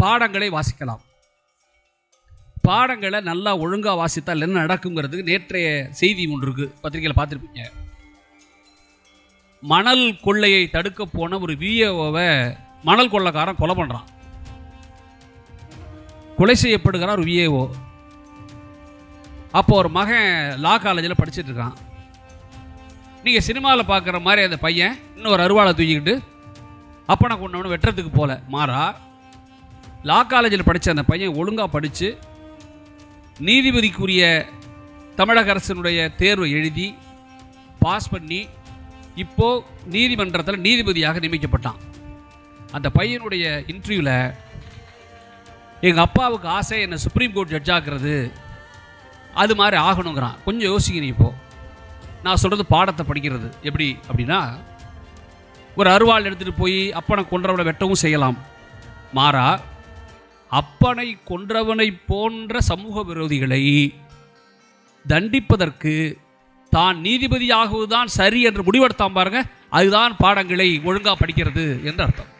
பாடங்களை வாசிக்கலாம். பாடங்களை நல்லா ஒழுங்காக வாசித்தால் என்ன நடக்குங்கிறதுக்கு நேற்றைய செய்தி ஒன்று இருக்குது, பத்திரிகையில் பார்த்துருப்பீங்க. மணல் கொள்ளையை தடுக்க போன ஒரு விஏஓவை மணல் கொள்ளைக்காரன் கொலை பண்ணுறான். கொலை செய்யப்படுகிறார் ஒரு விஏஓ. அப்போ ஒரு மகன் லா காலேஜில் படிச்சுட்டு இருக்கான். நீங்கள் சினிமாவில் பார்க்குற மாதிரி அந்த பையன் இன்னொரு அருவாளை தூக்கிக்கிட்டு அப்பனை கொண்டவனு வெட்டுறதுக்கு போல மாறா, லா காலேஜில் படித்த அந்த பையன் ஒழுங்காக படித்து நீதிபதிக்குரிய தமிழக அரசினுடைய தேர்வை எழுதி பாஸ் பண்ணி இப்போது நீதிமன்றத்தில் நீதிபதியாக நியமிக்கப்பட்டான். அந்த பையனுடைய இன்டர்வியூவில் எங்கள் அப்பாவுக்கு ஆசை என்னை சுப்ரீம் கோர்ட் ஜட்ஜ் ஆக்குறது, அது மாதிரி ஆகணுங்கிறான். கொஞ்சம் யோசிக்கிறீங்க. இப்போது நான் சொல்கிறது பாடத்தை படிக்கிறது எப்படி அப்படின்னா, ஒரு அருவாள் எடுத்துகிட்டு போய் அப்பனை கொன்றவனை வெட்டவும் செய்யலாம். மாறா அப்பனை கொன்றவனை போன்ற சமூக விரோதிகளை தண்டிப்பதற்கு தான் நீதிபதியாகுவதுதான் சரி என்று முடிவெடுத்தான் பாருங்க. அதுதான் பாடங்களை ஒழுங்காக படிக்கிறது என்று அர்த்தம்.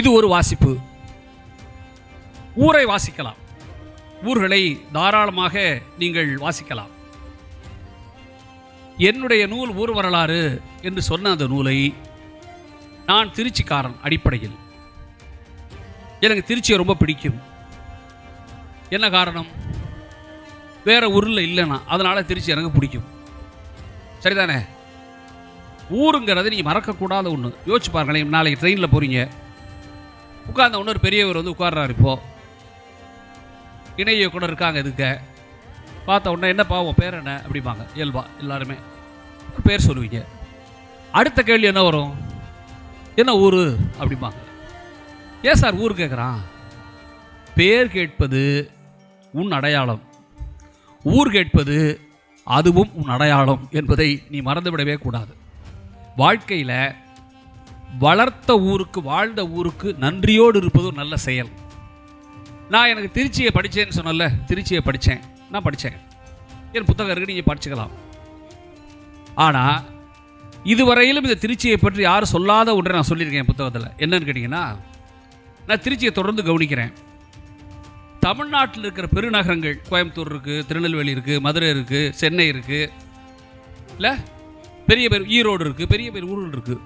இது ஒரு வாசிப்பு. ஊரை வாசிக்கலாம். ஊர்களை தாராளமாக நீங்கள் வாசிக்கலாம். என்னுடைய நூல் ஊர் வரலாறு என்று சொன்ன அந்த நூலை நான் திருச்சிக்காரன் அடிப்படையில் எனக்கு திருச்சியை ரொம்ப பிடிக்கும். என்ன காரணம்? வேற ஊரில் இல்லைன்னா அதனால திருச்சி எனக்கு பிடிக்கும். சரிதானே? ஊருங்கிறது நீங்கள் மறக்கக்கூடாத ஒன்று. யோசிச்சு பாருங்களேன். நாளைக்கு ட்ரெயினில் போகிறீங்க, உட்கார்ந்த ஒன்று ஒரு பெரியவர் வந்து உட்கார்றாரு. இப்போது இணைய கூட இருக்காங்க. இதுக்க பார்த்த உடனே என்னப்பா உன் பேர் என்ன அப்படிம்பாங்க. இயல்பா எல்லாருமே பேர் சொல்லுவீங்க. அடுத்த கேள்வி என்ன வரும்? என்ன ஊர் அப்படிம்பாங்க. ஏன் சார் ஊர் கேட்குறான்? பேர் கேட்பது உன் அடையாளம், ஊர் கேட்பது அதுவும் உன் அடையாளம் என்பதை நீ மறந்துவிடவே கூடாது. வாழ்க்கையில் வளர்த்த ஊருக்கு, வாழ்ந்த ஊருக்கு நன்றியோடு இருப்பது ஒரு நல்ல செயல். நான் எனக்கு திருச்சியை படித்தேன்னு சொன்னல, திருச்சியை படித்தேன், நான் படித்தேன். என் புத்தகம் இருக்குது, நீங்கள் படிச்சுக்கலாம். ஆனால் இதுவரையிலும் இந்த திருச்சியை பற்றி யாரும் சொல்லாத ஒன்றை நான் சொல்லியிருக்கேன் என் புத்தகத்தில். என்னன்னு கேட்டிங்கன்னா, நான் திருச்சியை தொடர்ந்து கவனிக்கிறேன். தமிழ்நாட்டில் இருக்கிற பெருநகரங்கள், கோயம்புத்தூர் இருக்குது, திருநெல்வேலி இருக்குது, மதுரை இருக்குது, சென்னை இருக்குது, இல்லை பெரிய பேர் ஈரோடு இருக்குது, பெரிய பேர் ஊர்கள் இருக்குது.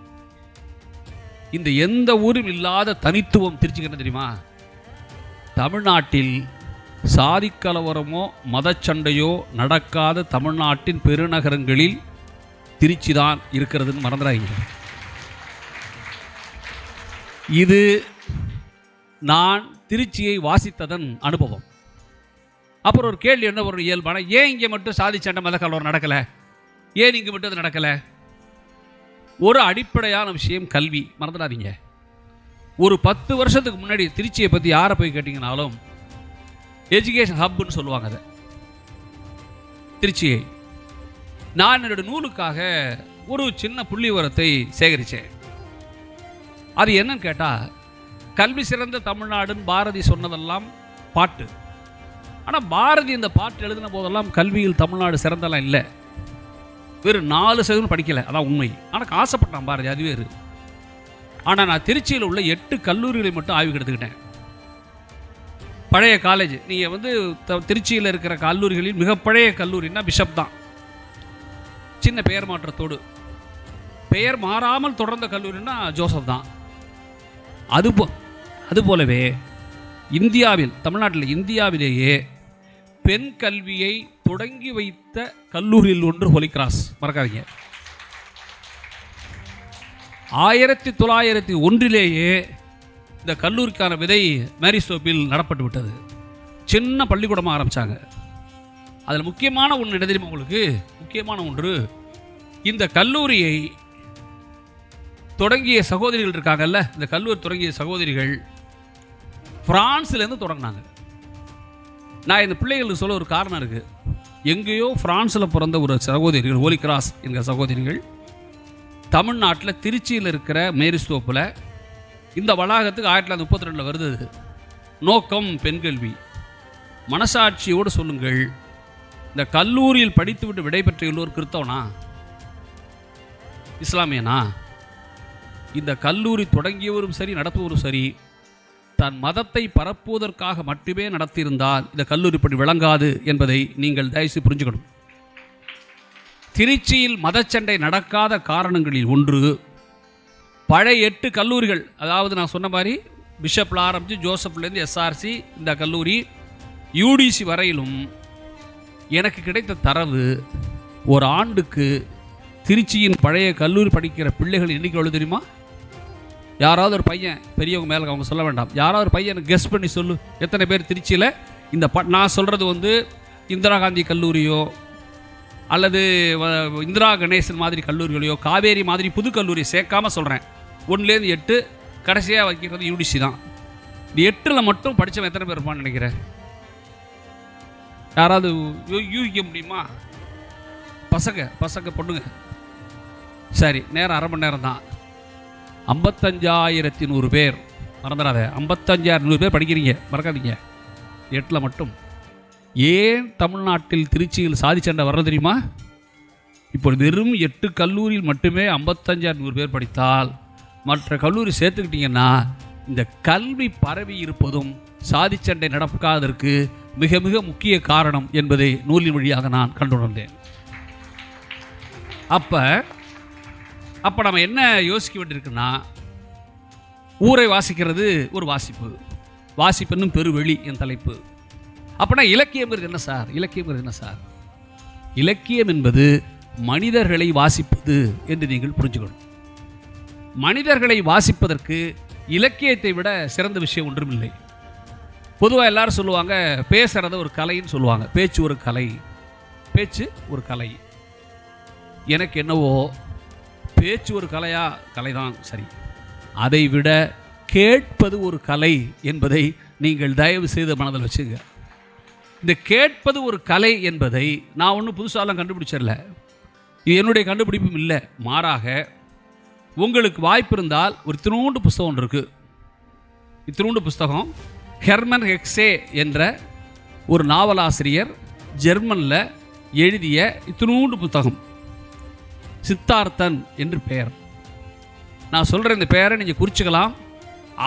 இந்த எந்த ஊரும் இல்லாத தனித்துவம் திருச்சிக்கு என்ன தெரியுமா? தமிழ்நாட்டில் சாதி கலவரமோ மதச்சண்டையோ நடக்காத தமிழ்நாட்டின் பெருநகரங்களில் திருச்சி தான் இருக்கிறதுன்னு மறந்துடாதீங்க. இது நான் திருச்சியை வாசித்ததன் அனுபவம். அப்புறம் ஒரு கேள்வி என்ன வரும் இயல்பான, ஏன் இங்கே மட்டும் சாதி சண்டை மத கலவரம் நடக்கலை, ஏன் இங்கே மட்டும் அது நடக்கலை? ஒரு அடிப்படையான விஷயம் கல்வி. மறந்துடாதீங்க. ஒரு 10 வருஷத்துக்கு முன்னாடி திருச்சியை பற்றி யாரை போய் கேட்டிங்கனாலும் எஜுகேஷன் ஹப்னு சொல்லுவாங்க. அதை திருச்சியை நான் என்னோட நூலுக்காக ஒரு சின்ன புள்ளி விவரத்தை சேகரித்தேன். அது என்னன்னு கேட்டால், கல்வி சிறந்த தமிழ்நாடுன்னு பாரதி சொன்னதெல்லாம் பாட்டு. ஆனால் பாரதி இந்த பாட்டு எழுதின போதெல்லாம் கல்வியில் தமிழ்நாடு சிறந்தெல்லாம் இல்லை. வெறும் 4% படிக்கலை, அதான் உண்மை. ஆனால் ஆசைப்பட்டான் பாரதி, அது வேறு. ஆனால் நான் திருச்சியில் உள்ள 8 கல்லூரிகளை மட்டும் ஆய்வு எடுத்துக்கிட்டேன். பழைய காலேஜ். நீங்கள் வந்து திருச்சியில் இருக்கிற கல்லூரிகளில் மிக பழைய கல்லூரின்னா பிஷப் தான், சின்ன பெயர் மாற்றத்தோடு. பெயர் மாறாமல் தொடர்ந்த கல்லூரின்னா ஜோசப் தான். அதுபோலவே இந்தியாவில், தமிழ்நாட்டில் இந்தியாவிலேயே பெண் கல்வியை தொடங்கி வைத்த கல்லூரியில் ஒன்று ஹோலி கிராஸ். மறக்காதீங்க. 1901 இந்த கல்லூரிக்கான விதை மேரிஸ்டோப்பில் நடப்பட்டு விட்டது. சின்ன பள்ளிக்கூடமாக ஆரம்பித்தாங்க. அதில் முக்கியமான ஒன்று என்ன தெரியுமா உங்களுக்கு? முக்கியமான ஒன்று, இந்த கல்லூரியை தொடங்கிய சகோதரிகள் இருக்காங்கல்ல, இந்த கல்லூரி தொடங்கிய சகோதரிகள் பிரான்ஸ்லேருந்து தொடங்கினாங்க. நான் இந்த பிள்ளைகளுக்கு சொல்ல ஒரு காரணம் இருக்குது. எங்கேயோ பிரான்ஸில் பிறந்த ஒரு சகோதரிகள், ஹோலி கிராஸ் என்கிற சகோதரிகள், தமிழ்நாட்டில் திருச்சியில் இருக்கிற மேரிஸ்டோப்பில் இந்த வளாகத்துக்கு 1932 வருது. நோக்கம் பெண்கல்வி. மனசாட்சியோடு சொல்லுங்கள், இந்த கல்லூரியில் படித்துவிட்டு விடைபெற்ற எல்லோரும் கிறிஸ்தவனா, இஸ்லாமியனா? இந்த கல்லூரி தொடங்கியவரும் சரி நடத்துவரும் சரி தன் மதத்தை பரப்புவதற்காக மட்டுமே நடத்தியிருந்தால் இந்த கல்லூரி இப்படி விளங்காது என்பதை நீங்கள் தயவுசெய்து புரிஞ்சுக்கணும். திருச்சியில் மதச்சண்டை நடக்காத காரணங்களில் ஒன்று, பழைய 8 கல்லூரிகள், அதாவது நான் சொன்ன மாதிரி பிஷப்பில் ஆரம்பித்து ஜோசப்லேருந்து எஸ்ஆர்சி இந்த கல்லூரி யூடிசி வரையிலும் எனக்கு கிடைத்த தரவு, ஒரு ஆண்டுக்கு திருச்சியின் பழைய கல்லூரி படிக்கிற பிள்ளைகள் எண்ணிக்கை எவ்வளோ தெரியுமா? யாராவது ஒரு பையன், பெரியவங்க மேலே அவங்க சொல்ல வேண்டாம், யாராவது ஒரு பையன் கெஸ் பண்ணி சொல்லு, எத்தனை பேர் திருச்சியில் இந்த நான் சொல்கிறது வந்து இந்திரா காந்தி கல்லூரியோ அல்லது இந்திரா கணேசன் மாதிரி கல்லூரிகளையோ காவேரி மாதிரி புது கல்லூரி சேர்க்காமல் சொல்கிறேன். 1லேருந்து 8 கடைசியாக வைக்கிறது யூடிசி தான். இந்த 8ல் மட்டும் படித்தவன் எத்தனை பேர் இருப்பான்னு நினைக்கிறேன்? யாராவது யூகிக்க முடியுமா? பசங்க பொண்ணுங்க. சரி, நேரம் அரை மணி நேரம் தான். 55,100 பேர், மறந்துடாத, 55,100 பேர் படிக்கிறீங்க, மறக்காதீங்க. 8ல் மட்டும். ஏன் தமிழ்நாட்டில் திருச்சியில் சாதி சண்டை வர்றது தெரியுமா? இப்போ வெறும் 8 கல்லூரியில் மட்டுமே 55,100 பேர் படித்தால், மற்ற கல்லூரி சேர்த்துக்கிட்டிங்கன்னா இந்த கல்வி பரவி இருப்பதும் சாதி சண்டை நடக்காததற்கு மிக மிக முக்கிய காரணம் என்பதை நூலின் வழியாக நான் கண்டுணர்ந்தேன். அப்போ நம்ம என்ன யோசிக்க வேண்டியிருக்குன்னா, ஊரை வாசிக்கிறது ஒரு வாசிப்புன்னும் பெருவெளி என் தலைப்பு. அப்படின்னா இலக்கியம் என்ன சார்? இலக்கியம் என்பது மனிதர்களை வாசிப்பது என்று நீங்கள் புரிஞ்சுக்கணும். மனிதர்களை வாசிப்பதற்கு இலக்கியத்தை விட சிறந்த விஷயம் ஒன்றுமில்லை. பொதுவாக எல்லாரும் சொல்லுவாங்க, பேசுறத ஒரு கலைன்னு சொல்லுவாங்க. பேச்சு ஒரு கலை. எனக்கு என்னவோ பேச்சு ஒரு கலைதான் சரி. அதை விட கேட்பது ஒரு கலை என்பதை நீங்கள் தயவு செய்து மனதில் வச்சுங்க. இந்த கேட்பது ஒரு கலை என்பதை நான் ஒன்றும் புதுசாலாம் கண்டுபிடிச்சிடல. இது என்னுடைய கண்டுபிடிப்பும் இல்லை. மாறாக உங்களுக்கு வாய்ப்பு இருந்தால் ஒரு இத்தினூண்டு புஸ்தகம் ஒன்று இருக்குது. இத்தினூண்டு புஸ்தகம் ஹெர்மன் ஹெக்ஸே என்ற ஒரு நாவலாசிரியர் ஜெர்மனில் எழுதிய இத்தினூண்டு புத்தகம். சித்தார்த்தன் என்று பெயர். நான் சொல்கிற இந்த பெயரை நீங்கள் குறிச்சிக்கலாம்.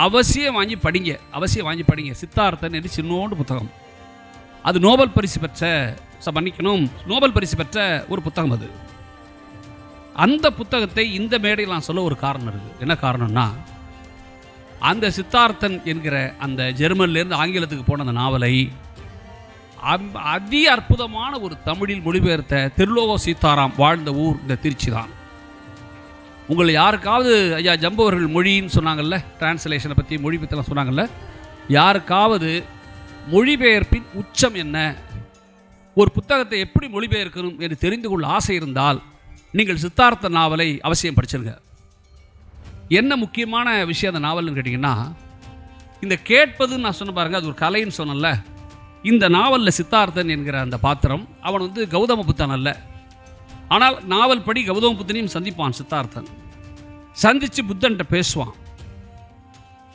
அவசியம் வாங்கி படிங்க. சித்தார்த்தன் என்று சின்னோண்டு புத்தகம். அது நோபல் பரிசு பெற்ற ஒரு புத்தகம். அது அந்த புத்தகத்தை இந்த மேடையில் நான் சொல்ல ஒரு காரணம் இருக்குது. என்ன காரணம்னா, அந்த சித்தார்த்தன் என்கிற அந்த ஜெர்மனிலேருந்து ஆங்கிலத்துக்கு போன அந்த நாவலை அதி அற்புதமான ஒரு தமிழில் மொழிபெயர்த்த திருலோக சீதாராம் வாழ்ந்த ஊர் இந்த திருச்சி தான். உங்களை யாருக்காவது ஐயா ஜம்பவர்கள் மொழின்னு சொன்னாங்கல்ல, டிரான்ஸ்லேஷனை பற்றி மொழி பற்றிலாம் சொன்னாங்கல்ல, யாருக்காவது மொழிபெயர்ப்பின் உச்சம் என்ன, ஒரு புத்தகத்தை எப்படி மொழிபெயர்க்கணும் என்று தெரிந்து கொள்ள ஆசை இருந்தால் நீங்கள் சித்தார்த்த நாவலை அவசியம் படிச்சிருங்க. என்ன முக்கியமான விஷயம் அந்த நாவல்னு கேட்டிங்கன்னா, இந்த கேட்பதுன்னு நான் சொன்ன பாருங்க, அது ஒரு கலைன்னு சொன்னல. இந்த நாவலில் சித்தார்த்தன் என்கிற அந்த பாத்திரம், அவன் கௌதம புத்தன் அல்ல. ஆனால் நாவல் படி கௌதம புத்தனையும் சந்திப்பான் சித்தார்த்தன். சந்தித்து புத்தன்கிட்ட பேசுவான்.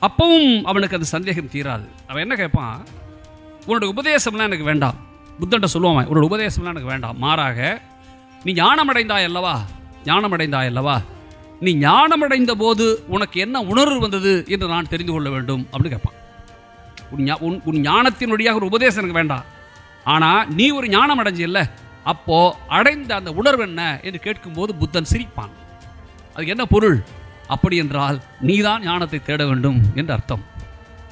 அப்பவும் அவனுக்கு அந்த சந்தேகம் தீராது. அவன் என்ன கேட்பான், உன்னோட உபதேசம்லாம் எனக்கு வேண்டாம். புத்தன்கிட்ட சொல்லுவான், உன்னோட உபதேசம்லாம் எனக்கு வேண்டாம். மாறாக நீ ஞானமடைந்தாய் அல்லவா, நீ ஞானமடைந்த போது உனக்கு என்ன உணர்வு வந்தது என்று நான் தெரிந்து கொள்ள வேண்டும் அப்படின்னு கேட்பான். உன் ஞானத்தின் வழியாக ஒரு உபதேசம் எனக்கு வேண்டாம், ஆனால் நீ ஒரு ஞானம் அடைஞ்சில்ல, அப்போ அடைந்த அந்த உணர்வு என்ன என்று கேட்கும்போது புத்தன் சிரிப்பான். அதுக்கு என்ன பொருள்? அப்படி என்றால் நீதான் ஞானத்தை தேட வேண்டும் என்று அர்த்தம்.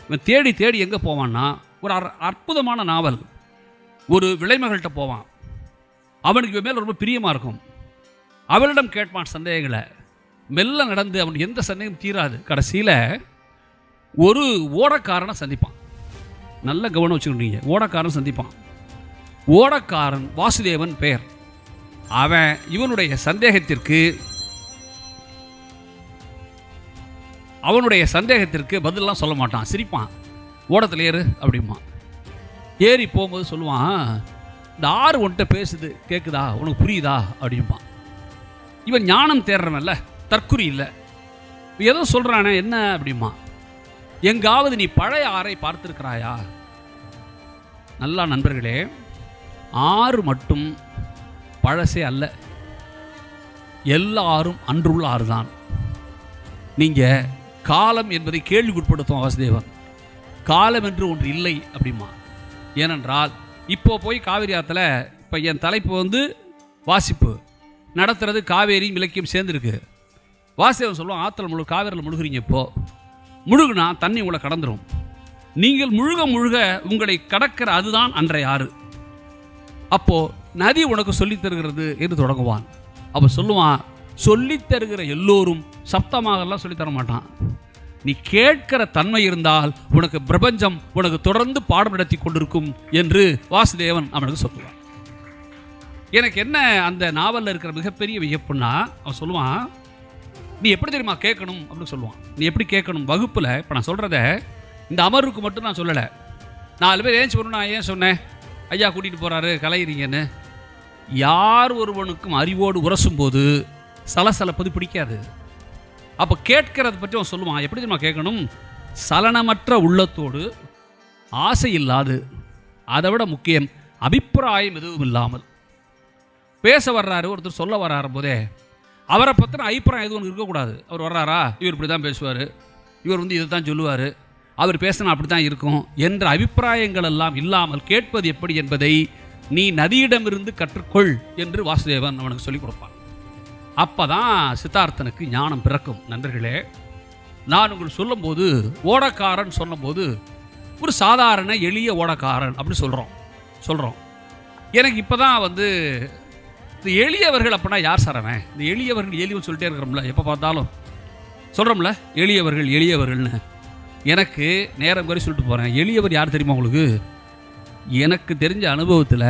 இவன் தேடி தேடி எங்கே போவான்னா, ஒரு அற்புதமான நாவல், ஒரு விலைமகள்கிட்ட போவான். அவனுக்கு இவன் மேலே ரொம்ப பிரியமாக இருக்கும். அவளிடம் கேட்பான் சந்தேகங்களை. மெல்ல நடந்து அவனுக்கு எந்த சந்தேகம் தீராது. கடைசியில் ஒரு ஓடக்காரனை சந்திப்பான். நல்ல கவனம் வச்சுக்கிட்டீங்க, ஓடக்காரன் சந்திப்பான். ஓடக்காரன் வாசுதேவன் பெயர். அவன் இவனுடைய சந்தேகத்திற்கு பதிலெலாம் சொல்ல மாட்டான், சிரிப்பான். ஓடத்தில் ஏறு அப்படிமா. ஏறி போகும்போது சொல்லுவான், இந்த ஆறு உன்கிட்ட பேசுது, கேட்குதா, உனக்கு புரியுதா அப்படிம்பான். இவன் ஞானம் தேடுறவன்ல, தற்குறி இல்லை, ஏதோ சொல்கிறானே என்ன அப்படிமா. எங்காவது நீ பழைய ஆறை பார்த்துருக்கிறாயா? நல்லா நண்பர்களே, ஆறு மட்டும் பழசே அல்ல, எல்லாரும் அன்றுள்ள ஆறு தான். நீங்கள் காலம் என்பதை கேள்விக்குட்படுத்தும் வாசுதேவன். காலம் என்று ஒன்று இல்லை அப்படிமா. ஏனென்றால் இப்போ போய் காவிரி ஆற்றுல இப்போ என் தலைப்பு வாசிப்பு நடத்துறது காவேரி இலக்கியம் சேர்ந்துருக்கு. வாசுதேவன் சொல்லுவோம், ஆற்றுல காவேரியில் முழுகுறீங்க, இப்போது முழுகுனா தண்ணி உங்களை கடந்துடும். நீங்கள் முழுக முழுக உங்களை கடக்கிற அதுதான் அன்றைய ஆறு. அப்போது நதி உனக்கு சொல்லித் தருகிறது என்று தொடங்குவான். அப்போ சொல்லுவான், சொல்லித் தருகிற எல்லோரும் சப்தமாகலாம் சொல்லித்தர மாட்டான். நீ கேட்கிற தன்மை இருந்தால் உனக்கு பிரபஞ்சம் உனக்கு தொடர்ந்து பாடம் நடத்தி கொண்டிருக்கும் என்று வாசுதேவன் அவனுக்கு சொல்லுவான். எனக்கு என்ன அந்த நாவலில் இருக்கிற மிகப்பெரிய வியப்புன்னா, அவன் சொல்லுவான், நீ எப்படி தெரியுமா கேட்கணும் அப்படின்னு சொல்லுவான். நீ எப்படி கேட்கணும் வகுப்பில், இப்போ நான் சொல்கிறத இந்த அமர்வுக்கு மட்டும் நான் சொல்லலை, 4 பேர் ஏஞ்சி வரணும். நான் ஏன் சொன்னேன், ஐயா கூட்டிகிட்டு போகிறாரு கலையிறீங்கன்னு. யார் ஒருவனுக்கும் அறிவோடு உரசும் போது சலசலப்பது பிடிக்காது. அப்போ கேட்கறத பற்றி அவன் சொல்லுவான். எப்படி தெரியுமா கேட்கணும், சலனமற்ற உள்ளத்தோடு, ஆசை இல்லாது, அதை விட முக்கியம் அபிப்பிராயம் எதுவும் இல்லாமல். பேச வர்றாரு ஒருத்தர், சொல்ல வர்றாரு போதே அவரை பற்றின அபிப்பிராயம் எதுவும் இருக்கக்கூடாது. அவர் வர்றாரா, இவர் இப்படி தான் பேசுவார், இவர் இதை தான் சொல்லுவார், அவர் பேசினா அப்படி தான் இருக்கும் என்ற அபிப்பிராயங்கள் எல்லாம் இல்லாமல் கேட்பது எப்படி என்பதை நீ நதியிடமிருந்து கற்றுக்கொள் என்று வாசுதேவன் அவனுக்கு சொல்லிக் கொடுப்பான். அப்போ தான் சித்தார்த்தனுக்கு ஞானம் பிறக்கும். நண்பர்களே, நான் உங்களுக்கு சொல்லும்போது ஓடக்காரன் சொன்னபோது ஒரு சாதாரண எளிய ஓடக்காரன் அப்படி சொல்கிறோம். எனக்கு இப்போ தான் இந்த எளியவர்கள் அப்படின்னா யார் சார் அவன்? இந்த எளியவர்கள் எளியவன் சொல்லிட்டே இருக்கிறோம்ல, எப்போ பார்த்தாலும் சொல்கிறோம்ல எளியவர்கள்னு. எனக்கு நேரம் வரை சொல்லிட்டு போகிறேன். எளியவர் யார் தெரியுமா உங்களுக்கு? எனக்கு தெரிஞ்ச அனுபவத்தில்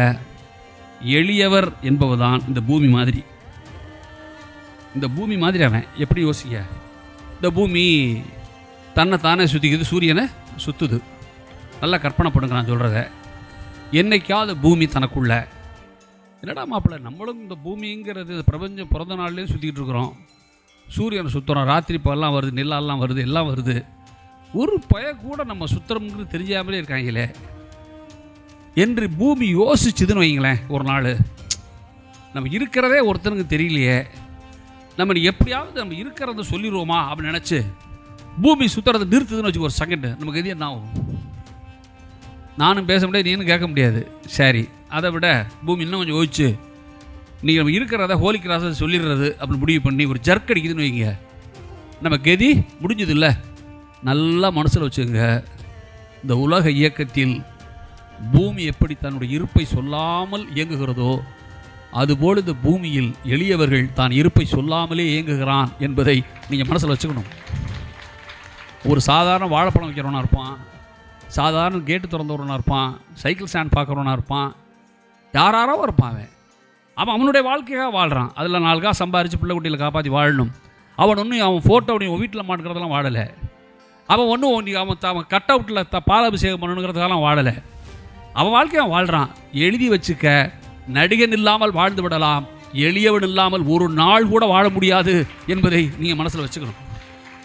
எளியவர் என்பவர் தான் இந்த பூமி மாதிரி. இந்த பூமி மாதிரி அவன் எப்படி யோசிக்க, இந்த பூமி தன்னைத்தானே சுற்றிக்குது, சூரியனை சுற்றுது. நல்லா கற்பனை பண்ணுங்க நான் சொல்கிறத. என்னைக்காவது பூமி தனக்குள்ள, என்னடா மாப்பிள்ளை நம்மளும் இந்த பூமிங்கிறது பிரபஞ்சம் பிறந்த நாள்லேயும் சுற்றிக்கிட்டு இருக்கிறோம், சூரியனை சுற்றுறோம், ராத்திரி பகல்லாம் வருது, நிலாலாம் வருது, எல்லாம் வருது, ஒரு கூட நம்ம சுற்றுறோம்ங்கிறது தெரியாமலே இருக்காங்களே என்று பூமி யோசிச்சுதுன்னு வைங்களேன். ஒரு நாள் நம்ம இருக்கிறதே ஒருத்தனுக்கு தெரியலையே, நம்ம எப்படியாவது நம்ம இருக்கிறத சொல்லிடுவோமா அப்படின்னு நினச்சி பூமி சுற்றுறதை நிறுத்துதுன்னு வச்சுக்கோ ஒரு செகண்டு, நமக்கு எது என்ன ஆகும்? நானும் பேச முடியாது, நீனும் கேட்க முடியாது. சரி, அதை விட பூமி இன்னும் கொஞ்சம் யோசிச்சு நீங்கள் நம்ம இருக்கிறத ஹோலி கிராஸை சொல்லிடுறது அப்படின்னு முடிவு பண்ணி ஒரு ஜர்க் அடிக்குதுன்னு வைங்க, நம்ம கதி முடிஞ்சது இல்லை. நல்லா மனசில் வச்சுங்க, இந்த உலக இயக்கத்தில் பூமி எப்படி தன்னுடைய இருப்பை சொல்லாமல் இயங்குகிறதோ அதுபோல் இந்த பூமியில் எளியவர்கள் தான் இருப்பை சொல்லாமலே இயங்குகிறான் என்பதை நீங்கள் மனசில் வச்சுக்கணும். ஒரு சாதாரண வாழைப்பழம் வைக்கிறவனாக இருப்பான், சாதாரண கேட்டு திறந்தவனாக இருப்பான், சைக்கிள் ஸ்டாண்ட் பார்க்குறவனாக இருப்பான், யாராரோ இருப்பான். அவன் அவனுடைய வாழ்க்கையாக வாழ்கிறான். அதில் 4 காசு சம்பாரித்து பிள்ளை குட்டியில் காப்பாற்றி வாழணும். அவன் ஒன்றும் அவன் ஃபோட்டோ அவன் வீட்டில் மாட்டுக்கிறதெல்லாம் வாழலை. அவன் ஒன்றும் அவன் கட் அவுட்டில் பாலாபிஷேகம் பண்ணணுங்கிறதுக்கெல்லாம் வாழலை. அவன் வாழ்க்கையை அவன் வாழ்கிறான். எழுதி வச்சுக்க, நடிகன் இல்லாமல் வாழ்ந்து விடலாம், எளியவன் இல்லாமல் ஒரு நாள் கூட வாழ முடியாது என்பதை நீங்கள் மனசில் வச்சுக்கணும்.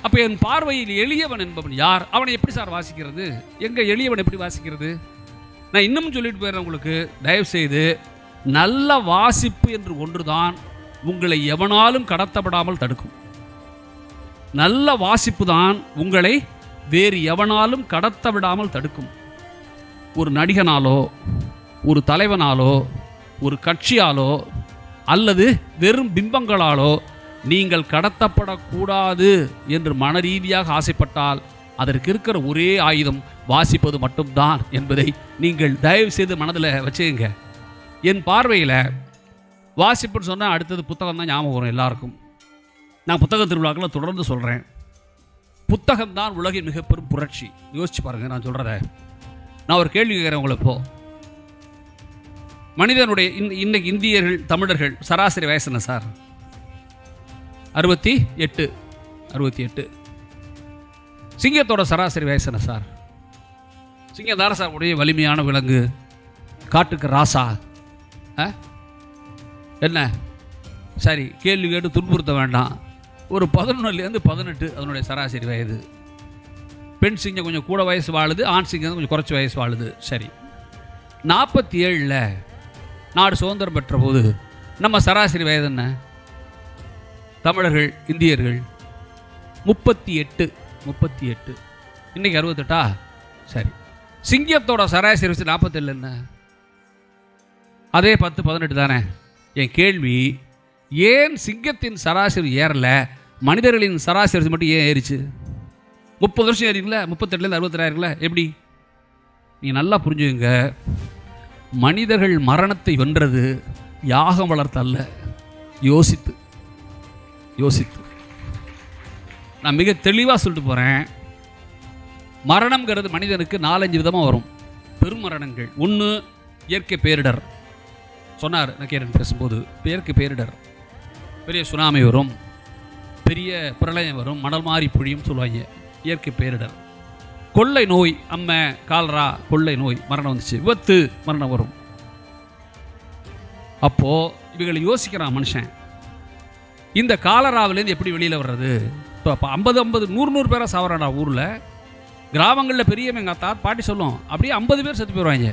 அப்போ என் பார்வையில் எளியவன் என்பவன் யார்? அவனை எப்படி சார் வாசிக்கிறது? எங்கள் எளியவன் எப்படி வாசிக்கிறது? நான் இன்னும் சொல்லிட்டு போயிடுறேன் உங்களுக்கு, தயவுசெய்து நல்ல வாசிப்பு என்று ஒன்று தான் உங்களை எவனாலும் கடத்தப்படாமல் தடுக்கும். நல்ல வாசிப்பு தான் உங்களை வேறு எவனாலும் கடத்த விடாமல் தடுக்கும். ஒரு நடிகனாலோ, ஒரு தலைவனாலோ, ஒரு கட்சியாலோ அல்லது வெறும் பிம்பங்களாலோ நீங்கள் கடத்தப்படக்கூடாது என்று மன ரீதியாக ஆசைப்பட்டால் அதற்கு இருக்கிற ஒரே ஆயுதம் வாசிப்பது மட்டும்தான் என்பதை நீங்கள் தயவு செய்து மனதில் வச்சுங்க. என் பார்வையில் வாசிப்புன்னு சொன்னால் அடுத்தது புத்தகம் தான் ஞாபகம் வரும் எல்லாருக்கும். நான் புத்தக திருவிழாக்களை தொடர்ந்து சொல்கிறேன், புத்தகம்தான் உலகின் மிக பெரும் புரட்சி. யோசிச்சு பாருங்கள் நான் சொல்கிறத. நான் ஒரு கேள்வி கேட்குறேன் உங்களை. இப்போ மனிதனுடைய இன்னைக்கு இந்தியர்கள் தமிழர்கள் சராசரி வயசு என்ன சார்? 68. சிங்கத்தோட சராசரி வயசு என்ன சார்? சிங்கம் தார சார் உடைய வலிமையான விலங்கு, காட்டுக்கு ராசா. என்ன சரி, கேள்வி கேட்டு துன்புறுத்த வேண்டாம். ஒரு 11லேருந்து 18 அதனுடைய சராசரி வயது. பெண் சிங்கம் கொஞ்சம் கூட வயசு வாழுது, ஆண் சிங்கம் கொஞ்சம் குறைச்சி வயசு வாழுது. சரி, 47ல் நாடு சுதந்திரம் பெற்ற போது நம்ம சராசரி வயது என்ன? தமிழர்கள் இந்தியர்கள் 38. இன்னைக்கு 68. சரி, சிங்கத்தோட சராசரி வச்சு 47 என்ன? அதே 10, 18 தானே. என் கேள்வி, ஏன் சிங்கத்தின் சராசரி ஏறல, மனிதர்களின் சராசரி மட்டும் ஏன் ஏறிச்சு? 30 வருஷம் ஏறிங்களா, 38லேருந்து 62 ஆயிருங்களா? எப்படி? நீ நல்லா புரிஞ்சுங்க, மனிதர்கள் மரணத்தை வென்றது யாகம் வளர்த்தல்ல, யோசித்து. நான் மிக தெளிவாக சொல்லிட்டு போகிறேன். மரணம்ங்கிறது மனிதனுக்கு 4-5 விதமாக வரும். பெருமரணங்கள். ஒன்று, இயற்கை பேரிடர். சொன்னார் நக்கீரன் பேசும்போது, இயற்கை பேரிடர், பெரிய சுனாமி வரும், பெரிய பிரளயம் வரும், மணல் மாறி பொழியும் சொல்லுவாங்க, இயற்கை பேரிடர். கொள்ளை நோய், அம்மை, கால்ரா, கொள்ளை நோய், மரணம் வந்துச்சு. விபத்து, மரணம் வரும். அப்போது இவங்களை யோசிக்கிறான் மனுஷன், இந்த காலராவிலேருந்து எப்படி வெளியில் வர்றது? இப்போ 50 100 பேராக சாவறாடா ஊரில். கிராமங்களில் பெரிய எங்கள் பாட்டி சொல்லும், அப்படியே 50 பேர் செத்து போயிடுவாங்க.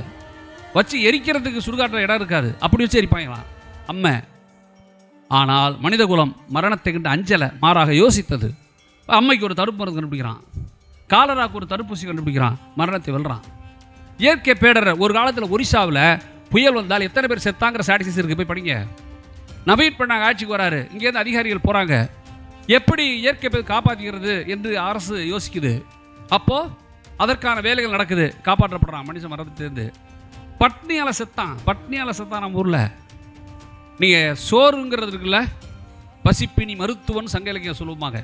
வச்சு எரிக்கிறதுக்கு சுடுகாட்டில் இடம் இருக்காது, அப்படி வச்சு எரிப்பாங்களாம் அம்மை. ஆனால் மனித குலம் மரணத்தை கண்டு அஞ்சலை, மாறாக யோசித்தது. அம்மைக்கு ஒரு தடுப்பு மருந்து கண்டுபிடிக்கிறான், காலராக்கு ஒரு தடுப்பூசி கண்டுபிடிக்கிறான், மரணத்தை வெல்றான். இயற்கை பேடர். ஒரு காலத்தில் ஒரிசாவில் புயல் வந்தால் எத்தனை பேர் செத்தாங்கிற ஸ்டாட்டிஸ்டிக்ஸ் இருக்குது, போய் படிங்க. நவீன் பட்நாயக் ஆட்சிக்கு வராரு, இங்கேருந்து அதிகாரிகள் போகிறாங்க, எப்படி இயற்கை பேர் காப்பாற்றிக்கிறது என்று அரசு யோசிக்குது. அப்போது அதற்கான வேலைகள் நடக்குது, காப்பாற்றப்படுறான் மனுஷன் மரணத்திலேருந்து. பட்னியால் செத்தான் நம்ம ஊரில். நீங்கள் சோறுங்கிறது இருக்குல்ல, பசிப்பினி மருத்துவன் சங்க இலக்கியம் சொல்லுவாங்க.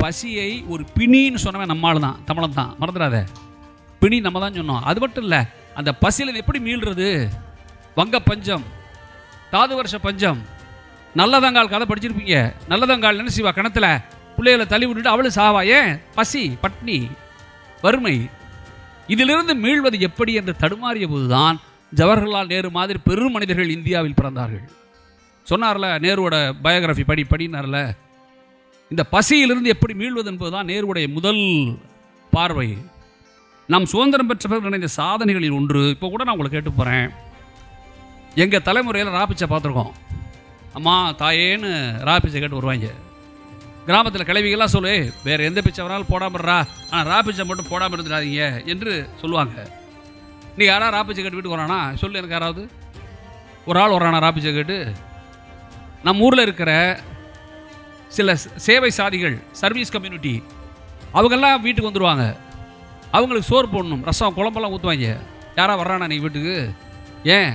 பசியை ஒரு பிணின்னு சொன்னவன் நம்மால் தான், தமிழன் தான், மறந்துடாத. பிணி நம்ம தான் சொன்னோம். அது மட்டும் இல்லை, அந்த பசியில் எப்படி மீள்றது? வங்க பஞ்சம், தாது வருஷ பஞ்சம், நல்லதங்கால் கதை படிச்சிருப்பீங்க. நல்லதங்கால் என்ன செய்வா, கணத்தில் பிள்ளைகளை தள்ளி விட்டுட்டு அவளும் சாவா. ஏன்? பசி, பட்னி, வறுமை. இதிலிருந்து மீள்வது எப்படி என்று தடுமாறிய போதுதான் ஜவஹர்லால் நேரு மாதிரி பெரும் மனிதர்கள் இந்தியாவில் பிறந்தார்கள். சொன்னார்ல, நேருவோட பயோகிராஃபி படினார்ல. இந்த பசியிலிருந்து எப்படி மீள்வது என்பதுதான் நேருவுடைய முதல் பார்வை. நாம் சுதந்திரம் பெற்ற பிறகு நினைந்த சாதனைகளில் ஒன்று. இப்போ கூட நான் உங்களை கேட்டு போகிறேன், எங்கள் தலைமுறையில் ராப்பிச்சை பார்த்துருக்கோம். அம்மா தாயேன்னு ராப்பிச்சை கேட்டு வருவாங்க. கிராமத்தில் கிளவிகள்லாம் சொல்லு, வேறு எந்த பிச்சை வேணாலும் போடாமறா, ஆனால் ராப்பிச்சை மட்டும் போடாமல் இருந்துடாதீங்க என்று சொல்லுவாங்க. நீ யாராவது ராப்பிச்சை கேட்டு வீட்டுக்கு வரானா சொல்லு, எனக்கு யாராவது ஒரு ஆள் வரானா ராப்பிச்சை கேட்டு? நம்ம ஊரில் இருக்கிற சில சேவை சாதிகள், சர்வீஸ் கம்யூனிட்டி, அவங்கெல்லாம் வீட்டுக்கு வந்துடுவாங்க. அவங்களுக்கு சோறு போடணும், ரசம் குழம்பெல்லாம் ஊற்றுவாங்க. யாராவது வர்றானா நீ வீட்டுக்கு? ஏன்?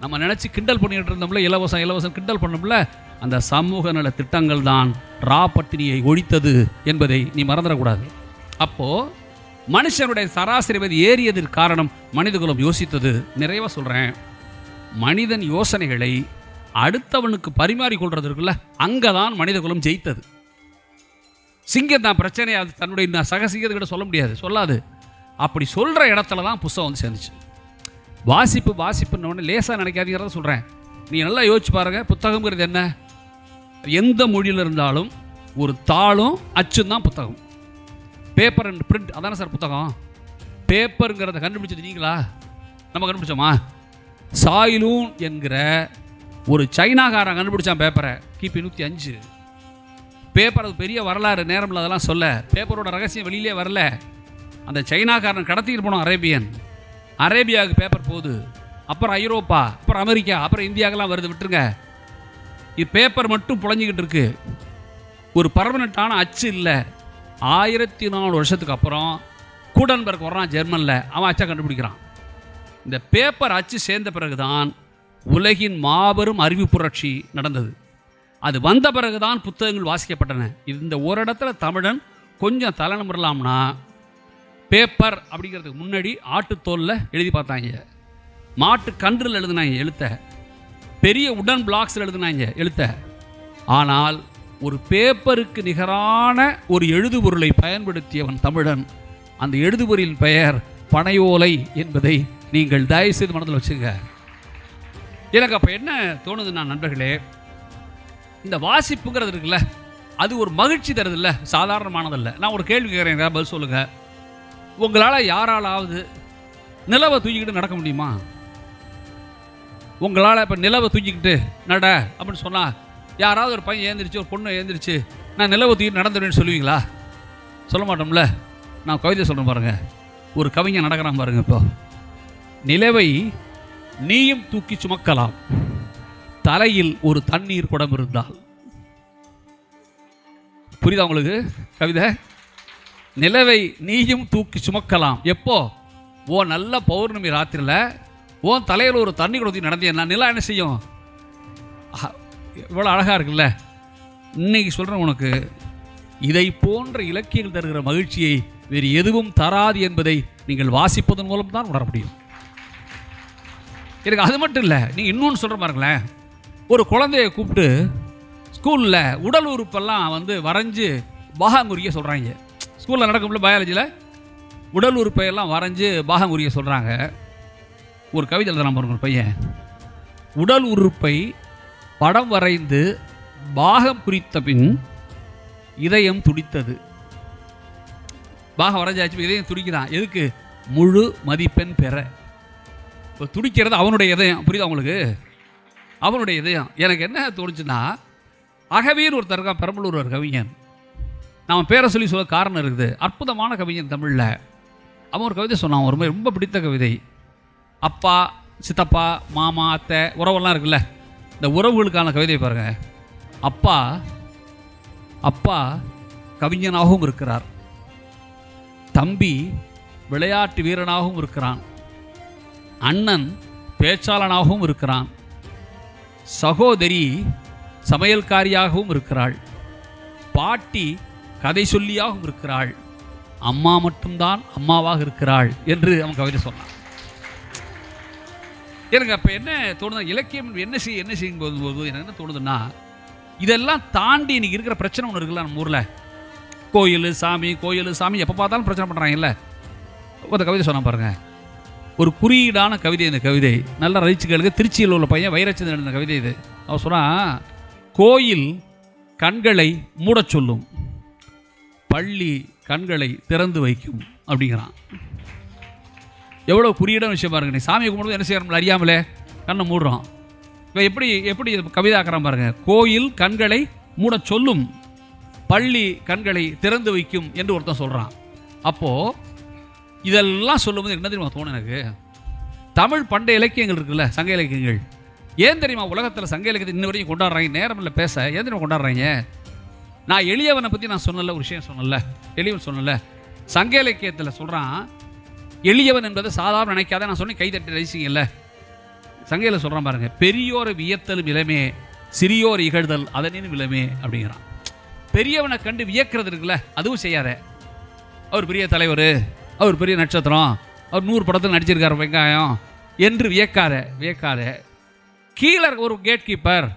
நம்ம நினச்சி கிண்டல் பண்ணிக்கிட்டு இருந்தோம்ல, இலவசம் கிண்டல் பண்ணோம்ல, அந்த சமூக நல திட்டங்கள் தான் ராப்பட்டினியை ஒழித்தது என்பதை நீ மறந்துடக்கூடாது. அப்போது மனுஷனுடைய சராசரி ஏறியதற்கு காரணம் மனிதகுலம் யோசித்தது. நிறைவாக சொல்கிறேன், மனிதன் யோசனைகளை அடுத்தவனுக்கு பரிமாறிக்கொள்றது இருக்குல்ல, அங்கே தான் மனிதகுலம் ஜெயித்தது. சிங்கம் தான் பிரச்சனை, அது தன்னுடைய சக சிங்கத்துக்கிட்ட சொல்ல முடியாது, சொல்லாது. அப்படி சொல்கிற இடத்துல தான் புஸ்தகம் வந்து சேர்ந்துச்சு. வாசிப்புன்னு ஒன்று லேசாக நினைக்காதீங்கிறத சொல்கிறேன். நீங்கள் நல்லா யோசிச்சு பாருங்கள், புத்தகங்கிறது என்ன? எந்த மொழியில் இருந்தாலும் ஒரு தாளும் அச்சும் தான் புத்தகம். பேப்பர் அண்ட் பிரிண்ட், அதானே சார் புத்தகம்? பேப்பருங்கிறத கண்டுபிடிச்சது நீங்களா? நம்ம கண்டுபிடிச்சோமா? சாயிலூன் என்கிற ஒரு சைனாக்காரன் கண்டுபிடிச்சான் பேப்பரை, கிபி 105. பேப்பர் அது பெரிய வரலாறு, நேரம் அதெல்லாம் சொல்ல. பேப்பரோட ரகசியம் வெளியிலே வரல. அந்த சைனாக்காரன் கடத்திட்டு போனோம் அரேபியாவுக்கு பேப்பர் போகுது, அப்புறம் ஐரோப்பா, அப்புறம் அமெரிக்கா, அப்புறம் இந்தியாவுக்கெல்லாம் வருது. விட்டுருங்க, இது பேப்பர் மட்டும் புழஞ்சிக்கிட்டு இருக்கு. ஒரு பர்மனெண்ட்டான அச்சு இல்லை. 1400 வருஷத்துக்கு அப்புறம் கூடன்பர்க் வர்றான் ஜெர்மனில், அவன் அச்சை கண்டுபிடிக்கிறான். இந்த பேப்பர் அச்சு சேர்ந்த பிறகுதான் உலகின் மாபெரும் அறிவு புரட்சி நடந்தது. அது வந்த பிறகுதான் புத்தகங்கள் வாசிக்கப்பட்டன. இந்த ஒரு இடத்துல தமிழன் கொஞ்சம் தலைநிமிரலாம்னா, பேப்பர் அப்படிங்கிறதுக்கு முன்னாடி ஆட்டுத்தோலில் எழுதி பார்த்தாங்க, மாட்டு கன்றில் எழுதினாங்க எழுத்த, பெரிய உடன் பிளாக்ஸில் எழுதினாங்க எழுத்த. ஆனால் ஒரு பேப்பருக்கு நிகரான ஒரு எழுதுபொருளை பயன்படுத்தியவன் தமிழன். அந்த எழுதுபொருளின் பெயர் பனையோலை என்பதை நீங்கள் தயவு செய்து மனதில் வச்சுங்க. எனக்கு அப்போ என்ன தோணுதுன்னா, நண்பர்களே, இந்த வாசிப்புங்கிறது இருக்குல்ல, அது ஒரு மகிழ்ச்சி தருது இல்லை, சாதாரணமானதல்ல. நான் ஒரு கேள்வி கேட்குறேன், பதில் சொல்லுங்கள். உங்களால் யாராலாவது நிலவை தூக்கிக்கிட்டு நடக்க முடியுமா? உங்களால் இப்போ நிலவை தூக்கிக்கிட்டு நட அப்படின்னு சொன்னால், யாராவது ஒரு பையன் ஏந்திரிச்சு, ஒரு பொண்ணு ஏந்திரிச்சு நான் நிலவை தூக்கி நடந்துடுவேன்னு சொல்லுவீங்களா? சொல்ல மாட்டோம்ல. நான் கவிதை சொல்கிறேன் பாருங்கள். ஒரு கவிஞன் நடக்கிறான் பாருங்கள். இப்போ நிலவை நீயும் தூக்கி சுமக்கலாம், தலையில் ஒரு தண்ணீர் குடம் இருந்தால். புரியுதா உங்களுக்கு கவிதை? நிலவை நீயும் தூக்கி சுமக்கலாம். எப்போ? ஓ நல்ல பௌர்ணமி ராத்திரியில் ஓ தலையில் ஒரு தண்ணி கொடுத்து நடந்தேன். நிலா என்ன செய்யும்? இவ்வளோ அழகாக இருக்குல்ல. இன்னைக்கு சொல்கிறேன் உனக்கு, இதை போன்ற இலக்கியங்கள் தருகிற மகிழ்ச்சியை வேறு எதுவும் தராது என்பதை நீங்கள் வாசிப்பதன் மூலம் தான் உணர முடியும். எனக்கு அது மட்டும் இல்லை, நீங்கள் இன்னொன்று சொல்கிற பாருங்களேன். ஒரு குழந்தைய கூப்பிட்டு ஸ்கூலில் உடல் உறுப்பெல்லாம் வரைஞ்சி பாகங்குரிய சொல்கிறாங்க. ஸ்கூலில் நடக்கும்ல பயாலஜியில் உடல் உறுப்பையெல்லாம் வரைஞ்சி பாகங்குரிய சொல்கிறாங்க. ஒரு கவிதை எழுதலாம் பாருங்க. ஒரு பையன் உடல் உறுப்பை படம் வரைந்து பாகம் குறித்த பின் இதயம் துடித்தது. பாகம் வரைஞ்சாச்சு, இதயம் துடிக்கிறான். எதுக்கு? முழு மதிப்பெண் பெற. இப்போ துடிக்கிறது அவனுடைய இதயம். புரியுதா உங்களுக்கு? அவனுடைய இதயம். எனக்கு என்ன தோணுச்சுன்னா, அகவீர் ஒருத்தர் இருக்கான், பெரம்பலூர் ஒரு கவிஞன். நான் பேரை சொல்லி சொல்ல காரணம் இருக்குது. அற்புதமான கவிஞன் தமிழில். அவன் ஒரு கவிதை சொன்னான், ஒரு ரொம்ப பிடித்த கவிதை. அப்பா, சித்தப்பா, மாமா, அத்தை, உறவெல்லாம் இருக்குல்ல, இந்த உறவுகளுக்கான கவிதை பாருங்க. அப்பா அப்பா கவிஞனாகவும் இருக்கிறார், தம்பி விளையாட்டு வீரனாகவும் இருக்கிறான், அண்ணன் பேச்சாளனாகவும் இருக்கிறான், சகோதரி சமையல்காரியாகவும் இருக்கிறாள், பாட்டி கதை சொல்லியாகவும் இருக்கிறாள், அம்மா மட்டும்தான் அம்மாவாக இருக்கிறாள் என்று அவன் கவிதை சொன்னான். எனக்கு அப்போ என்ன தோணுது, இலக்கியம் என்ன செய்யும் போது எனக்கு என்ன தோணுதுன்னா, இதெல்லாம் தாண்டி இன்னைக்கு இருக்கிற பிரச்சனை ஒன்று இருக்குல்ல நம்ம ஊரில். கோயில் சாமி எப்போ பார்த்தாலும் பிரச்சனை பண்ணுறாங்கல்ல. ஒரு கவிதை சொன்ன பாருங்க, ஒரு குறியீடான கவிதை. இந்த கவிதை நல்லா ரசிச்சு கேளுங்க. திருச்சியில் உள்ள பையன் வைரச்சந்திரன் எழுதின கவிதை இது. அவன் சொன்னான், கோயில் கண்களை மூடச் சொல்லும், பள்ளி கண்களை திறந்து வைக்கும் அப்படிங்கிறான். எவ்வளோ குறியீடான விஷயம் பாருங்க. நீ சாமியை கும்பிடும்போது என்ன செய்யறோம்? அறியாமலே கண்ணை மூடுறோம். இப்போ எப்படி கவிதாக்குறான் பாருங்க. கோயில் கண்களை மூட சொல்லும், பள்ளி கண்களை திறந்து வைக்கும் என்று ஒருத்தன் சொல்கிறான். அப்போது இதெல்லாம் சொல்லும்போது என்ன தெரியுமா தோணும் எனக்கு? தமிழ் பண்டைய இலக்கியங்கள் இருக்குல்ல, சங்க இலக்கியங்கள். ஏன் தெரியுமா உலகத்தில் சங்க இலக்கியத்தை இன்ன வரைக்கும் கொண்டாடுறாங்க? நேரம் இல்லை பேச. ஏன் தெரியுமா கொண்டாடுறாங்க? நான் எளியவனை பற்றி நான் சொன்னல, ஒரு விஷயம் சொன்னல, எளியவன் சொன்னல. சங்க இலக்கியத்தில் சொல்கிறான், எளியவன் என்பதை சாதாரண நினைக்காத. நான் சொன்னேன் கைதட்டி ரசிங்கல்ல. சங்கையில் சொல்கிறான் பாருங்க, பெரியோரை வியத்தலும் இளமே, சிறியோர் இகழ்தல் அதனின் விளமே அப்படிங்கிறான். பெரியவனை கண்டு வியக்கிறது இருக்குல்ல, அதுவும் செய்யாத. அவர் பெரிய தலைவர், அவர் பெரிய நட்சத்திரம், அவர் 100 படத்தில் நடிச்சிருக்காரு வெங்காயம் என்று வியக்காத. கீழே ஒரு கேட் கீப்பர்,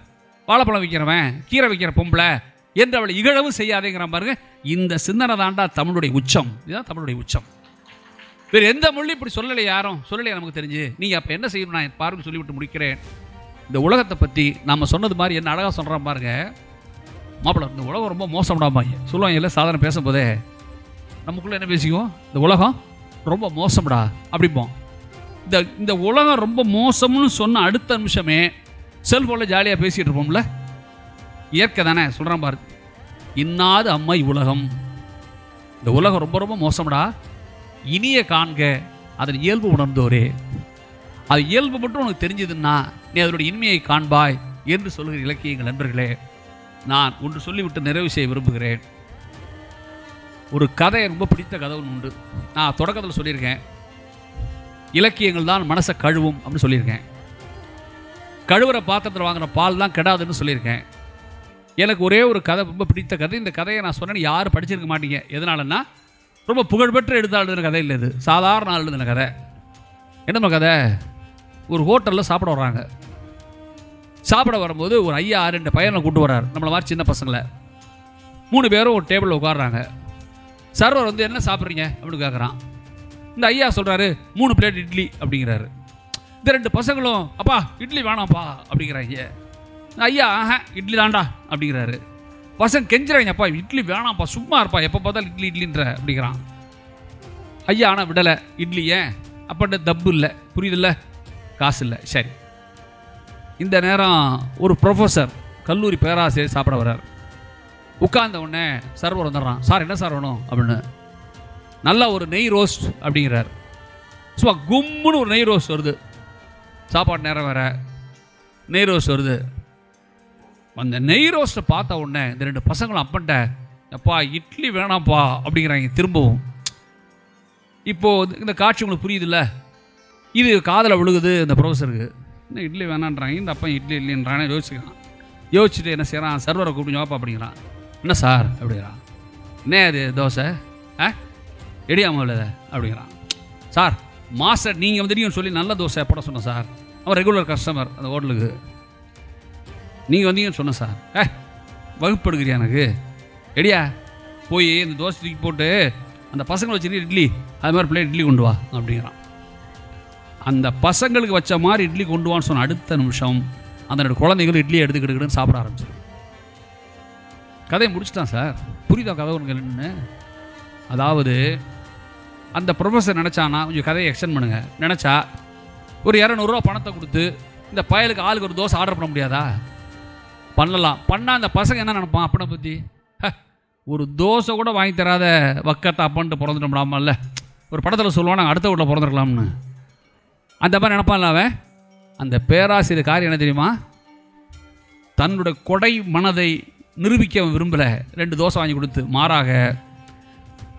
வாழைப்பழம் விற்கிறவன், கீரை விற்கிற பொம்பளை என்று அவளை இகழவும் செய்யாதேங்கிறான் பாருங்க. இந்த சிந்தனை தாண்டா தமிழுடைய உச்சம். இதுதான் தமிழுடைய உச்சம். வேறு எந்த மொழி இப்படி சொல்லலையே, யாரும் சொல்லலையே நமக்கு தெரிஞ்சு. நீங்கள் அப்போ என்ன செய்யணும்? நான் பார்வை சொல்லிவிட்டு முடிக்கிறேன். இந்த உலகத்தை பற்றி நம்ம சொன்னது மாதிரி என்ன அழகாக சொல்கிறான் பாருங்க. மாப்பிள்ள, இந்த உலகம் ரொம்ப மோசம்டாமாங்க சொல்லுவாங்க இல்லை சாதாரண பேசும்போதே. நமக்குள்ளே என்ன பேசிக்குவோம்? இந்த உலகம் ரொம்ப மோசம்டா அப்படிம்போம். இந்த உலகம் ரொம்ப மோசம்னு சொன்ன அடுத்த நிமிஷமே செல்ஃபோனில் ஜாலியாக பேசிகிட்டு இருப்போம்ல. இயற்கை தானே சொல்கிறான் பாரு. இன்னாது அம்மை உலகம், இந்த உலகம் ரொம்ப ரொம்ப மோசம்டா, இனிய காண்க அதன் இயல்பு உணர்ந்தோரே. அது இயல்பு மட்டும் உனக்கு தெரிஞ்சதுன்னா நீ அதனுடைய இன்மையை காண்பாய் என்று சொல்கிற இலக்கியங்கள். நண்பர்களே, நான் ஒன்று சொல்லிவிட்டு நிறைவு செய்ய விரும்புகிறேன். ஒரு கதை, ரொம்ப பிடித்த கதை ஒன்று உண்டு. நான் தொடக்கத்தில் சொல்லியிருக்கேன், இலக்கியங்கள் தான் மனசை கழுவும் அப்படின்னு சொல்லியிருக்கேன். கழுவுற பாத்திரத்தில் வாங்குற பால் தான் கெடாதுன்னு சொல்லியிருக்கேன். எனக்கு ஒரே ஒரு கதை ரொம்ப பிடித்த கதை. இந்த கதையை நான் சொன்னேன்னு யாரும் படிச்சிருக்க மாட்டீங்க. எதனாலன்னா, ரொம்ப புகழ்பெற்ற எழுத்தாளர் கதை இல்லை, இது சாதாரண ஆள் எழுதின கதை. என்னம்மா கதை? ஒரு ஹோட்டலில் சாப்பிட வர்றாங்க. சாப்பிட வரும்போது ஒரு ஐயா 2 பையனை கூட்டு வர்றார், நம்மளை மாதிரி சின்ன பசங்களை. 3 பேரும் ஒரு டேபிளில் உட்காடுறாங்க. சர்வர் என்ன சாப்பிட்றீங்க அப்படின்னு கேட்குறான். இந்த ஐயா சொல்கிறாரு, 3 பிளேட் இட்லி அப்படிங்கிறாரு. இந்த 2 பசங்களும், அப்பா இட்லி வேணாம்ப்பா அப்படிங்கிறாங்க. ஐயா இட்லி தாண்டா அப்படிங்கிறாரு. பசங்க கெஞ்சுறாங்க, அப்பா இட்லி வேணாம்ப்பா, சும்மா இருப்பா, எப்போ பார்த்தாலும் இட்லின்ற அப்படிங்கிறான். ஐயா ஆனால் விடலை. இட்லி ஏன்? அப்போ தப்பு இல்லை, புரியுதில்ல, காசு இல்லை. சரி, இந்த நேரம் ஒரு ப்ரொஃபஸர், கல்லூரி பேராசிரியர் சாப்பிட வர்றார். உட்கார்ந்த உடனே சர்வர் வந்துடுறான். சார் என்ன சார் வேணும் அப்படின்னு. நல்லா ஒரு நெய் ரோஸ்ட் அப்படிங்கிறார். சும்மா கும்முன்னு ஒரு நெய் ரோஸ்ட் வருது. சாப்பாடு நேரம் வேற, நெய் ரோஸ்ட் வருது. அந்த நெய் ரோஸ்ட்டை பார்த்த உடனே இந்த 2 பசங்களும் அப்பன்ட்ட, அப்பா இட்லி வேணாம்ப்பா அப்படிங்கிறாங்க திரும்பவும். இப்போது இந்த காட்சி உங்களுக்கு புரியுதுல்ல? இது காதில் விழுகுது இந்த ப்ரொஃபஸருக்கு. இன்னும் இட்லி வேணான்றாங்க, இந்த அப்பா இட்லி இல்லைன்றானே யோசிக்கிறான். யோசிச்சுட்டு என்ன செய்கிறான், சர்வரை கூப்பிட்டு ஜோப்பா அப்படிங்கிறான். என்ன சார் அப்படிங்கிறான். என்ன அது தோசை எடியாமல் இல்லை அப்படிங்கிறான். சார் மாஸ்டர் நீங்கள் வந்துட்டீங்கன்னு சொல்லி நல்ல தோசை போட சொன்னேன் சார். அவன் ரெகுலர் கஸ்டமர் அந்த ஹோட்டலுக்கு. நீங்கள் வந்தீங்கன்னு சொன்னேன் சார். வகுப்பு எடுக்கிறியா எனக்கு எடியா, போய் இந்த தோசை தூக்கி போட்டு அந்த பசங்களை வச்சுட்டு இட்லி அது மாதிரி பிளேட் இட்லி கொண்டு வா அப்படிங்கிறான். அந்த பசங்களுக்கு வச்ச மாதிரி இட்லி கொண்டு வான்னு சொன்ன அடுத்த நிமிஷம் அந்த குழந்தைகளும் இட்லி எடுத்துக்கிட்டுன்னு சாப்பிட ஆரம்பிச்சு. கதையை முடிச்சுட்டான் சார். புரியுதா கதை ஒன்று என்னன்னு? அதாவது அந்த ப்ரொஃபஸர் நினச்சானா கொஞ்சம் கதையை எக்ஸ்டெண்ட் பண்ணுங்க, நினச்சா ஒரு 200 ரூபா பணத்தை கொடுத்து இந்த பயலுக்கு ஆளுக்கு ஒரு தோசை ஆர்டர் பண்ண முடியாதா? பண்ணலாம். பண்ணால் அந்த பசங்க என்ன நினைப்பான் அப்பனை பற்றி? ஒரு தோசை கூட வாங்கி தராத வக்கத்தை அப்பன்ட்டு பிறந்துட்டோம்லாமல்ல. ஒரு படத்தில் சொல்லுவான் நாங்கள் அடுத்த வீட்டில் பிறந்திருக்கலாம்னு. அந்த மாதிரி நினைப்பான்ல அவன். அந்த பேராசிரியர் காரியம் என்ன தெரியுமா? தன்னுடைய கொடை மனதை நிரூபிக்க விரும்பலை 2 தோசை வாங்கி கொடுத்து, மாறாக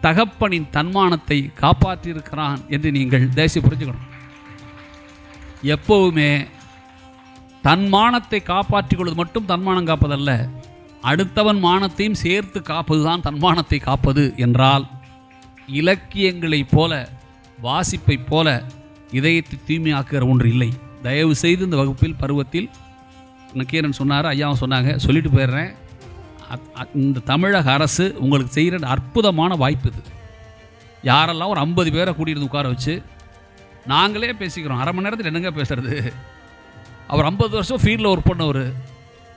தகப்பனின் தன்மானத்தை காப்பாற்றியிருக்கிறான் என்று நீங்கள் தேசிய புரிஞ்சுக்கணும். எப்போவுமே தன்மானத்தை காப்பாற்றிக் கொள்வது மட்டும் தன்மானம் காப்பதல்ல, அடுத்தவன் மானத்தையும் சேர்த்து காப்பது தான் தன்மானத்தை காப்பது என்றால், இலக்கியங்களைப் போல வாசிப்பை போல இதயத்தை தூய்மையாக்குகிற ஒன்று இல்லை. தயவு செய்து இந்த வகுப்பில் பருவத்தில் நக்கீரன் சொன்னார், ஐயாவும் சொன்னாங்க, சொல்லிட்டு போயிடுறேன். இந்த தமிழக அரசு உங்களுக்கு செய்கிற அற்புதமான வாய்ப்பு இது. யாரெல்லாம் ஒரு 50 பேரை கூட்டியிருந்து உட்கார வச்சு நாங்களே பேசிக்கிறோம். அரை மணி நேரத்தில் என்னங்க பேசுறது? அவர் 50 வருஷம் ஃபீல்டில் ஒர்க் பண்ணவர்,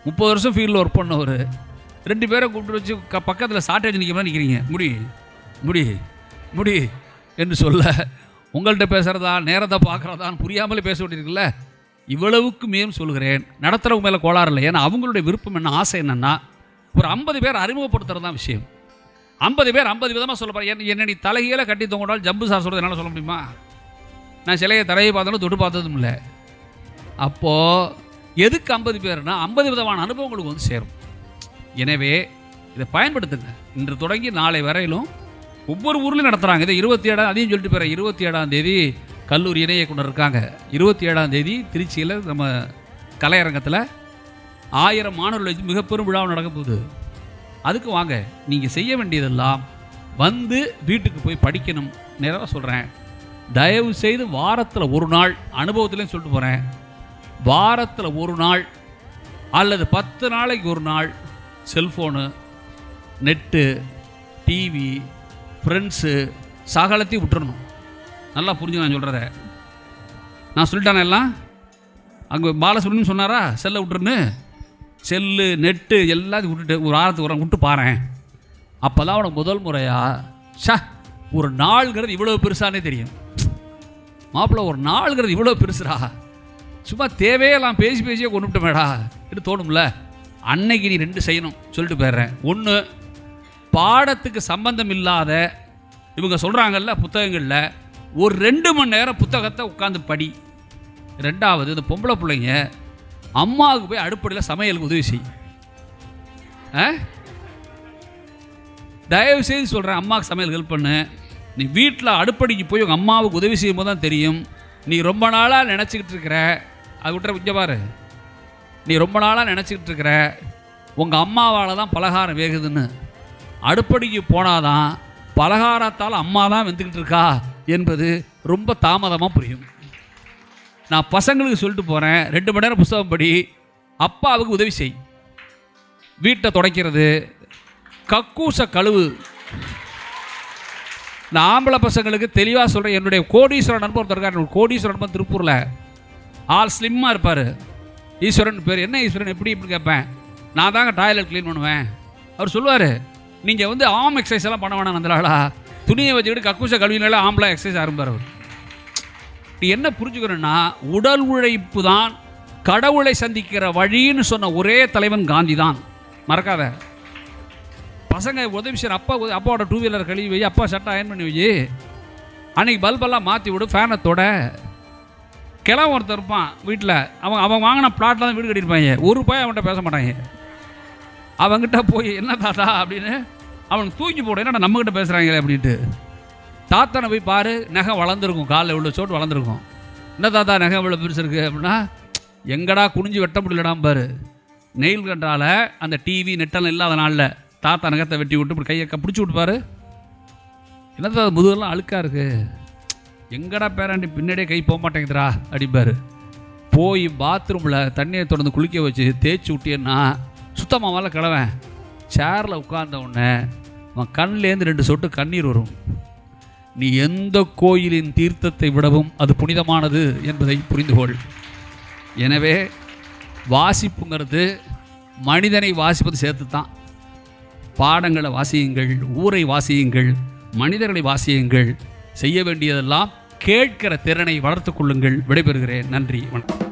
30 வருஷம் ஃபீல்டில் ஒர்க் பண்ணவர், 2 பேரை கூப்பிட்டு வச்சு பக்கத்தில் ஷார்ட்டேஜ் நிற்க மாதிரி நிற்கிறீங்க. முடி என்று சொல்ல உங்கள்கிட்ட பேசுகிறதா நேரத்தை பார்க்குறதான்னு புரியாமலே பேச வேண்டியிருக்குல்ல. இவ்வளவுக்கு மேலும் சொல்கிறேன், நடத்துகிறவங்க மேலே கோளாறு இல்லை. ஏன்னா அவங்களுடைய விருப்பம் என்ன, ஆசை என்னென்னா ஒரு 50 பேர் அறிமுகப்படுத்துறது தான் விஷயம். 50 பேர் 50 விதமாக சொல்ல போகிறேன். என்ன நீ தலைகீழ கட்டி தொங்கினாலும் ஜம்பு சார் சொல்கிறது என்னால் சொல்ல முடியுமா? நான் சிலையை தரையை பார்த்தாலும் தொட்டு பார்த்ததும் இல்லை. அப்போது எதுக்கு 50 பேர்னா 50 விதமான அனுபவங்களுக்கு வந்து சேரும். எனவே இதை பயன்படுத்துங்க. இன்று தொடங்கி நாளை வரையிலும் ஒவ்வொரு ஊர்லையும் நடத்துகிறாங்க. இதை 27 அதையும் சொல்லிட்டு போகிறேன். 27ஆம் தேதி கல்லூரி இணை இயக்குனர் இருக்காங்க. 27ஆம் தேதி திருச்சியில் நம்ம கலையரங்கத்தில் 1000 மாணவர்கள் வச்சு மிகப்பெரும் விழா நடக்க போகுது. அதுக்கு வாங்க. நீங்கள் செய்ய வேண்டியதெல்லாம் வந்து வீட்டுக்கு போய் படிக்கணும். நேராக சொல்கிறேன், தயவு செய்து வாரத்தில் ஒரு நாள், அனுபவத்துலேயும் சொல்லிட்டு போகிறேன், வாரத்தில் ஒரு நாள் அல்லது 10 நாளைக்கு ஒரு நாள் செல்ஃபோனு, நெட்டு, டிவி, ஃப்ரெண்ட்ஸு சகலத்தையும் விட்டுறணும். நல்லா புரிஞ்சு நான் சொல்கிறத. நான் சொல்லிட்டானே எல்லாம். அங்கே பாலசுப்ரமணியன் சொன்னாரா செல்லை விட்டுருன்னு? செல்லு, நெட்டு எல்லாத்தையும் விட்டுட்டு ஒரு வாரத்துக்கு விட்டு பாறேன். அப்போ தான் அவனுக்கு முதல் முறையாக ஒரு நாள்ங்கிறது இவ்வளோ பெருசானே தெரியும். மாப்பிள்ளை ஒரு நாள்ங்கிறது இவ்வளோ பெருசுடா, சும்மா தேவையெல்லாம் பேசியே கொண்டுட்டோமேடா என்று தோணும்ல. அன்னைக்கு நீ 2 செய்யணும் சொல்லிட்டு போயிடுறேன். 1, பாடத்துக்கு சம்பந்தம் இல்லாத இவங்க சொல்கிறாங்கல்ல புத்தகங்களில் ஒரு 2 மணி நேரம் புத்தகத்தை உட்காந்து படி. 2வது, இந்த பொம்பளை பிள்ளைங்க அம்மாவுக்கு போய் அடுப்படியில் சமையலுக்கு உதவி செய். தயவு செய்து சொல்கிறேன், அம்மாவுக்கு சமையல் ஹெல்ப் பண்ணு. நீ வீட்டில் அடுப்படிக்கு போய் உங்கள் அம்மாவுக்கு உதவி செய்யும் போது தான் தெரியும் நீ ரொம்ப நாளாக நினச்சிக்கிட்டு இருக்கிற, அது விட்டுற இங்கே பாரு, நீ ரொம்ப நாளாக நினச்சிக்கிட்டு இருக்கிற உங்கள் அம்மாவால் தான் பலகாரம் வேகுதுன்னு. அடுப்படிக்கு போனாதான் பலகாரத்தால் அம்மா தான் வெந்துக்கிட்டு இருக்கா என்பது ரொம்ப தாமதமாக புரியும். நான் பசங்களுக்கு சொல்லிட்டு போகிறேன், 2 மணி நேரம் புத்தகம் படி, அப்பாவுக்கு உதவி செய். வீட்டை துடைக்கிறது, கக்கூச கழுவு. இந்த ஆம்பளை பசங்களுக்கு தெளிவாக சொல்கிறேன். என்னுடைய கோடீஸ்வரன் நண்பர் ஒருத்தர் இருக்கார். கோடீஸ்வரன் நண்பர் திருப்பூரில் ஆள் ஸ்லிம்மாக இருப்பார். ஈஸ்வரன் பேர். என்ன ஈஸ்வரன் எப்படி இப்படி கேட்பேன். நான் தாங்க டாய்லெட் க்ளீன் பண்ணுவேன். அவர் சொல்லுவார், நீங்கள் வந்து ஆம் எக்ஸசைஸ் எல்லாம் பண்ண வேணாம், நந்தலாளா துணியை வச்சுக்கிட்டு கக்கூச கழுவினால ஆம்பளை எக்ஸசைஸ் ஆரம்பிப்பார் அவர். நீ என்ன புரிஞ்சுக்கணுன்னா, உடல் உழைப்பு தான் கடவுளை சந்திக்கிற வழின்னு சொன்ன ஒரே தலைவன் காந்தி தான். மறக்காத. பசங்க உதவி செய்கிற அப்பாவோட 2 வீலர் கழுவி வை, அப்பா சட்டை அயன் பண்ணி வை, அன்றைக்கி பல்பெல்லாம் மாற்றி விடு, ஃபேனத்தோட. கிளம்ப ஒருத்தர் இருப்பான் வீட்டில், அவன் வாங்கின பிளாட்டில் தான் வீடு கட்டியிருப்பாங்க, ஒரு பையன் அவன்கிட்ட பேச மாட்டாங்க. அவங்ககிட்ட போய் என்ன தாத்தா அப்படின்னு அவனுக்கு தூக்கி போட, என்னடா நம்மக்கிட்ட பேசுகிறாங்களே அப்படின்ட்டு. தாத்தானை போய் பாரு, நகை வளர்ந்துருக்கும், காலில் இவ்வளோ சோட்டு வளர்ந்துருக்கும். என்ன தாத்தா நகை இவ்வளோ பெருசு இருக்குது அப்படின்னா, எங்கடா குனிஞ்சு வெட்ட முடியலடாம் பாரு. நெயில் கண்டால் அந்த டிவி நெட்டெல்லாம் இல்லாத நாளில் தாத்தா நகத்தை வெட்டி விட்டு இப்படி கையை பிடிச்சி விட்டுப்பாரு. என்னத்தா முதுகெல்லாம் அழுக்காக இருக்குது, எங்கடா பேராண்டி பின்னாடியே கை போக மாட்டேங்குதுரா அப்படிம்பாரு. போய் பாத்ரூமில் தண்ணியை தொடர்ந்து குளிக்க வச்சு தேய்ச்சி விட்டியன்னா சுத்தமாக மேலே கிளவன். சேரில் உட்கார்ந்த உடனே அவன் கண்லேருந்து 2 சொட்டு கண்ணீர் வரும். நீ எந்த கோயிலின் தீர்த்தத்தை விடவும் அது புனிதமானது என்பதை புரிந்து கொள். எனவே வாசிப்புங்கிறது மனிதனை வாசிப்பது சேர்த்து தான். பாடங்களை வாசியுங்கள், ஊரை வாசியுங்கள், மனிதர்களை வாசியுங்கள். செய்ய வேண்டியதெல்லாம் கேட்கிற திறனை வளர்த்து கொள்ளுங்கள். விடைபெறுகிறேன். நன்றி, வணக்கம்.